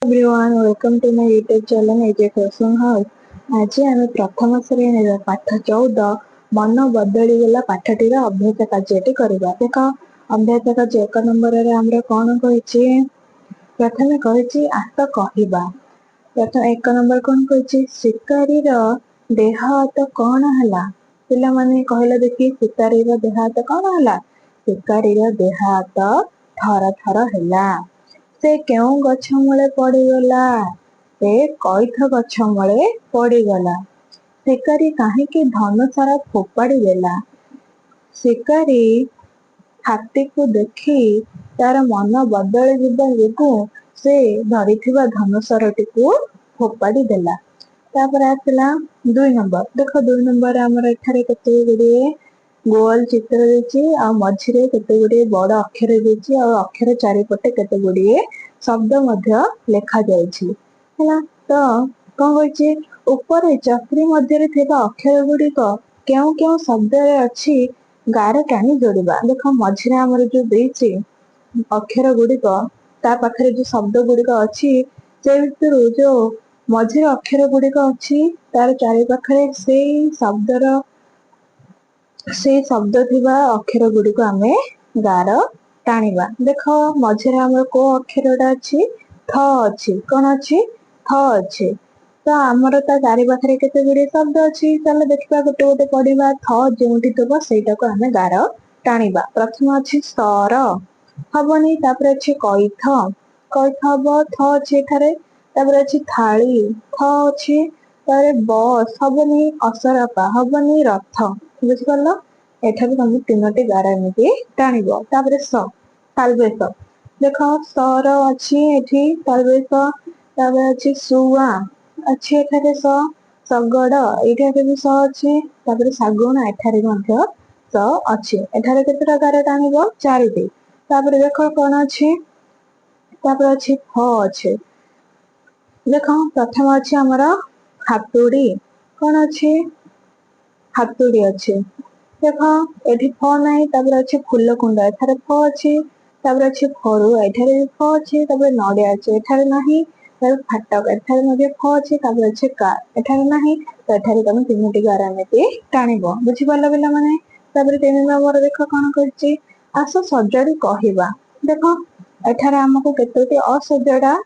Everyone, welcome to my YouTube channel AJ Question House. आज आम प्रथम श्रेणी पाठ 14 मन बदलीगला पाठटीर अभ्यास कार्यटी करवा। देख अभ्यास कार्य 1 नंबर आम कौन कही प्रथम कही आस कहवा। प्रथम 1 नंबर कौन कही शिकारी देह हाथ कौन है पिला माने कहले देखी शिकारी देह हाथ कौन है। शिकारी देह हाथ थर थर है। से केउ गछ मूले पड़गला। से कईथ गछ मूले पड़गला। शिकारी कहीं धनुषार फोपाड़ी देला। शिकारी हाथी को देखी तार मन बदल जो से धरी धनुषारटी को फोपाड़ी देला। तापर आसला 2 नंबर। देख 2 नंबर आमर एठारे केते गुड़िए गोल चित्र देछि आ मझिरे केते गुड़िए बड़ अक्षर देछि आ अक्षर चारिपटे केते गुड़िए शब्द मध्य लेखा जायछि हैला। तो कौन होइछि ऊपर चक्री मध्य थिबा अक्षर गुड़िक केउ केउ शब्द रे अछि गार टाणी जोड़िबा। देख मझिरे आमर जो देछि अक्षर गुड़िक ता पाखरे जो शब्द गुड़िक अछि से भितरु जो मझिरे अक्षर गुड़िक अछि तार चारि पाखरे से शब्द थिबा अक्षर गुड़िक आमे गार टाणिबा। देख मझिरे आमर को अक्षरटा अछि थ अछि। कोन अछि थ अछि। तो आमर ता चारि पाखरे केते गुड़िए शब्द अछि चलो देखिबा गोटे गोटे पढ़िबा। थ जेउठी थिबो सेटा को आमे गार टाणिबा। प्रथम अछि स्तर हबनी। तापर अछि कईथ कईथ हबो थ अछि एठारे। तापर अछि थाली थ अछि। तारे बस हबनी असरपा हबनी रथ बुझि परलो। एठारे हम तीनोटी गार एमिति टाणिबो। तापर स तालबेस देख सर अछि एठी तालबेस। तापर अछि सुआ अछि एठारे स सगड़ एठारे भी स अछि। तापर सागुण एठारे मध्य स अछि। एठारे केतेटा गार टाणिबो चारिटी। तापर देख कोन अछि तापर अछि फ अछि। देख प्रथम अछि हमर हातुड़ी कोन अछि हातुड़ी अछि। देख एठी फ नाही तापर अछि फूल कुंड एठारे फ अछि। तापर अछि फरुआ एठारे फ अछि। तापर नडिया अछि एठारे नाही। तापर फाटक एठारे मध्ये फ अछि। तापर अछि कार एठारे नाही। तो एठारे तमे तीनोटी गार एमिति टाणिबो बुझि परलो पिला माने। तापर 3 नंबर देख कोन करछि आस सजाडी कहिबा। देख एठारे हमको केतोटी असजडा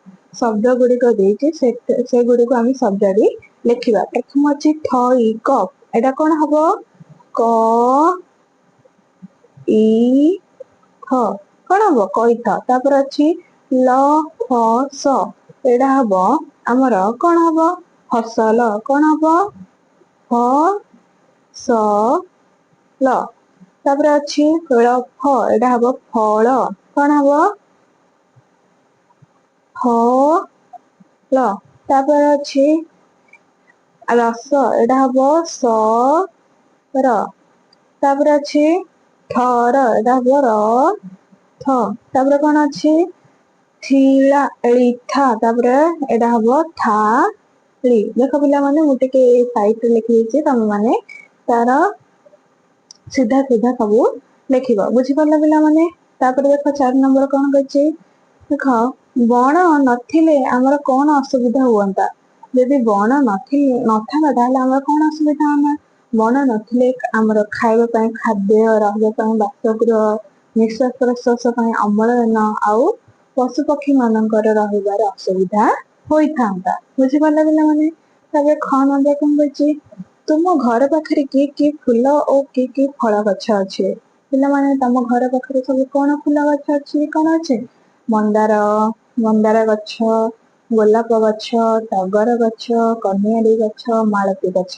शब्द गुड़िक देछि से गुड़िक आम सजाडी लिखिबा। प्रथम अछि थई कप एटा कोन हबो क इ ख कोन हबो कईथ। तापर अछि ल फ स एडा हबो हमर कोन हबो फसल कोन हबो फ स ल। तापर अछि ल फ एडा हबो फल कोन हबो फ ल। तापर अछि रस एडा हबो स र। तापर अछि थर एडा हबो र थ। तापर कोन अछि थिला लिथा तापर एडा हबो था ली। देख पिला माने मु टिके साइड रे लिखि देछि तमे माने तार सीधा सीधा सबू लिखिबो बुझि परला पिला माने। तापर देख 4 नंबर कोन करछि देख बण नथिले हमर कोन असुविधा हुअंता। यदि बण नथांता ताहले हमर कोन असुविधा होना। बण नथिले हमर खाଇବା पई खाद्य रहबा पई बासगृह निश्वास प्रश्वास पई अम्लजान आउ पशु पक्षी मानकर रहिबार असुविधा होइथांता बुझि परला पिला माने। तापर ख नंबर कोन करछि तुम घर पाखरे की फूल और की फल गछ अछि। पिला माने तम घर पाखरे सब कोन फूल गछ अछि कोन अछि मंदार मंदार गछ गोलाप गछ टगर गछ कनियारी गछ मालती गछ।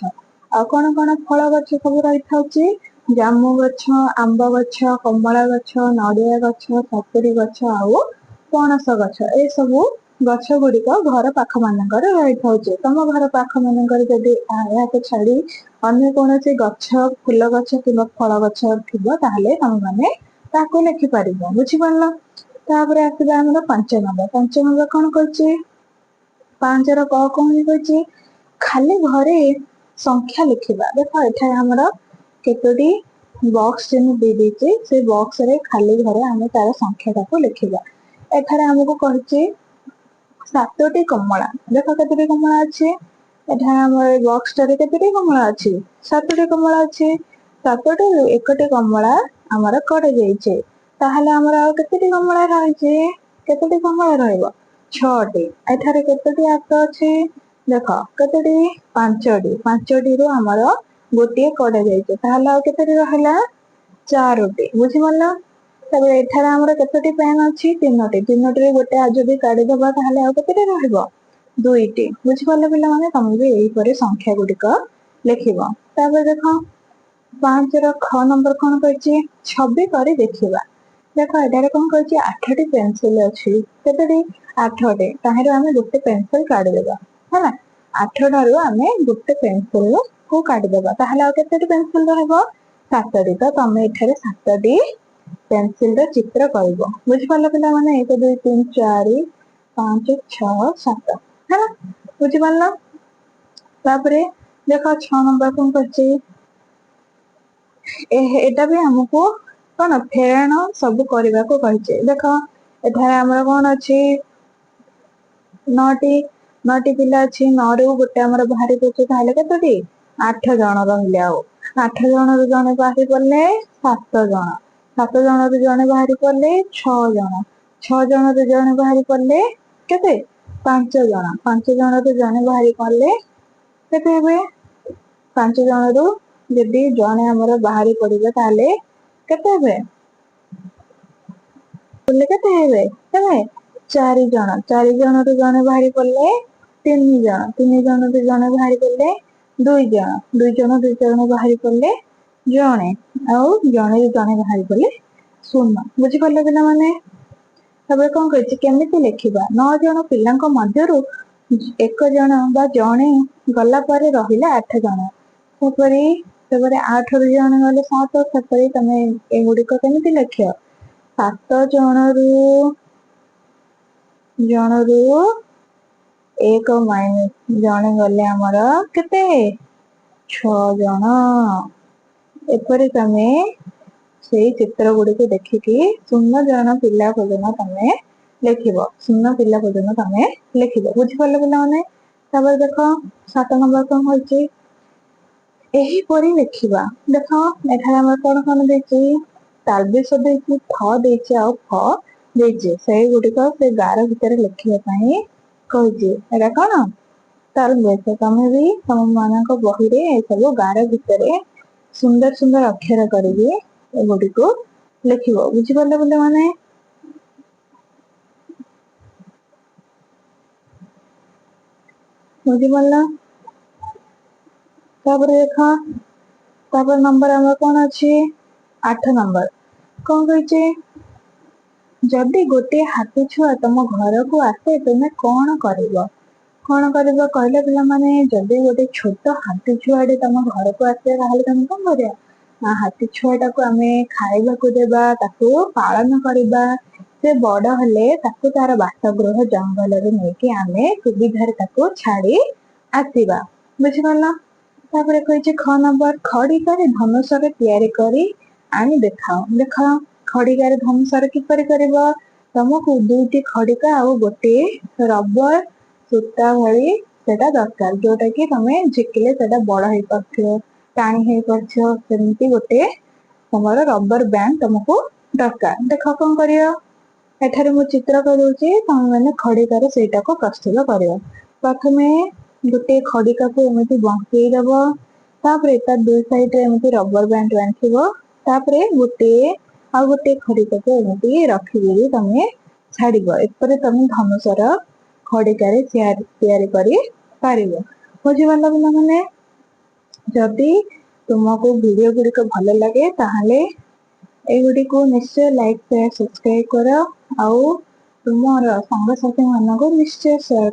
आ कोन कोन फल गछ सब रही थाउची जामु गछ आंब गछ कमला गछ नडिया गछ सपुरी गछ आउ पणस गछ ए सबु गछ गुड़िक घर पाख मानकर रही थाउचे। तम घर पाख मानकर जदि याको छाड़ी अन्य कौनसी गछ फूल गछ किंबा फल गछ थिबो ताहले तम माने ताको लिखि परिबो बुझि परला। तापर आसीबा हमर 5 नंबर। 5 नंबर कोन करछि 5 रो क कोन करछि खाली घरे संख्या लिखिबा। देखो एठा हमर केतोटी बॉक्स चिन्ह दे देछि से बॉक्स रे खाली घरे हम तार संख्या टाको लिखिबा। एठारे हमको कहछि सातोटी कमला देख केतोटी कमला अच्छे एठाने हमर बॉक्स टारे केतोटी कमला अच्छे सातोटी कमला अच्छे सातोटी एकटी कमला हमर कट जाइछे ताहले हमर आ केतोटी कमला रहिछे केतोटी कमला रहइबो छटी एठारे केतोटी हात अच्छे देख केतोटी पांचटी रु हमर गोटे कट जाइछे ताहले आ केतोटी रहला चारोटी बुझि मल्ला तबे एठारे हमर केतोटी पेन अछि तीनोटी रे गोटे आ जदि काढी दबा ताहले आ केतोटी रहइबो दुईटी बुझि पल्ले पिला माने तमे भी एही परे संख्या गुडिक लिखिबो तबे देखो 5 रो ख नंबर कोन कहछि छवि करी देखिबा देखो एटारे कोन कहछि 8टी पेंसिल अछि केतोटी 8टी ताहेरु आमे गोटे पेंसिल काढी देबा हैला 8टारु आमे गोटे पेंसिल को काढी देबा ताहले आ केतोटी पेंसिल रहइबो 7टी तो तमे एठारे 7टी पेंसिल रो चित्र करबो बुझि पल्ले पिला माने 1 2 3 4 5 6 7 हैला बुझि पल्ला तापरे देखो 6 नंबर कोन कहछि एटा भी हमको कोन फेरण सब करबा को कहछि देखो एठारे हमर कोन अछि 9टी पिला अछि 9 रु गोटे हमर बाहरी पछे ताहले केतोटी 8 जण रहले आ 8 जण रु जणे बाहरी पड़ले 7 जण 7 जण रु जणे बाहरी पड़ले 6 जण 6 जण रु जणे बाहरी पड़ले केते 5 जण 5 जण रु जणे बाहरी पड़ले केते हेबे 5 जण रु जदि जणे हमर बाहरी पड़िबे ताले केते हेबे बोले केते हेबे हेबे 4 जण रु जणे बाहरी पड़ले 3 जण रु जणे बाहरी पड़ले 2 जण रु जणे बाहरी पड़ले जणे आउ जणे रु जणे बाहरी पड़ले 0 बुझि पल्ले पिला माने तबे कोन कहछि केमिति लेखिबा 9 जण पिलांक मध्यरु एक जण बा जणे गला परे रहिला 8 जण तपरे 8 रु जणे गले 7 तपरे तमे ए गुडी को केमिति लेखियो 7 जणरु एक माइनस जणे गले हमर केते 6 जण एपरे तमे से चित्र गुडी को देखिकी 0 जण पिला पजन तमे लेखिबो 0 पिला पजन तमे लेखिबो बुझि पल्ले पिला माने तबे देखो 7 नंबर कोन होछि एही परि लेखिबा देखो एठारे हमर कोन देछि तालबेस देछि थ देछि आ फ देछि सेही गुडी को से गार भितर लेखिबा पई कहछि एरा कोन तालबेस तमे भी तम मानक बही रे ए सब गार भितर सुंदर सुंदर अक्षर करिवे ए गुडी को लेखिबो बुझि पल्ले बोले माने बुझि पल्ला तापर देखा तापर नंबर हमर कोन अछि 8 नंबर कोन कहछि जदि गोटे हाथी छुआ तम घर को आसे तुमे कोन करबो कहले पिला माने जदि गोटे छोट हाथी छुआडे तम घर को आसे ताहले तमे कोन करिया ना हाथी छुआटा को आमे खाइबा को देबा ताको पालन करबा से बड़ हले ताको तार बासगृह जंगल रे नेकी आमे सुविधा रे ताको छाड़ी आसीबा बुझि पल्ला तापरे कहछि ख नंबर खड़िकारे धनुषरे तयारी करी आनी देखाओ देखा खड़िकारे धनुषरे किपरि करबो तमको दुईटी खड़िका आ गोटे रबर सूता भली सेटा दरकार जोटा कि तमे झिकिले सेटा बड़ हेई परथियो टाणी हेई परथियो सेमती गोटे तमरो रबर बैंड तमको दरकार देखो कोन करियो एठारे मु चित्र करूची तमे माने खड़िकारे सेटा को प्रस्तुत करियो प्रथमे गोटे खड़िका को एमिति बंकेई दबो तापरे ता दुई साइड रे एमिति रबर बैंड बांधिबो तापरे गोटे खड़िका को एमिति रखिबी तमे छाड़िबो एपरे तमे धनुषर खड़िकारे तयारी करी पारिबो बुझि पल्ला पिला माने जदि तुमको वीडियो गुडी को भलो लगे ताहले ए गुडी को निश्चय लाइक शेयर सब्सक्राइब करो आउ तुमर संग साथी मानको निश्चय शेयर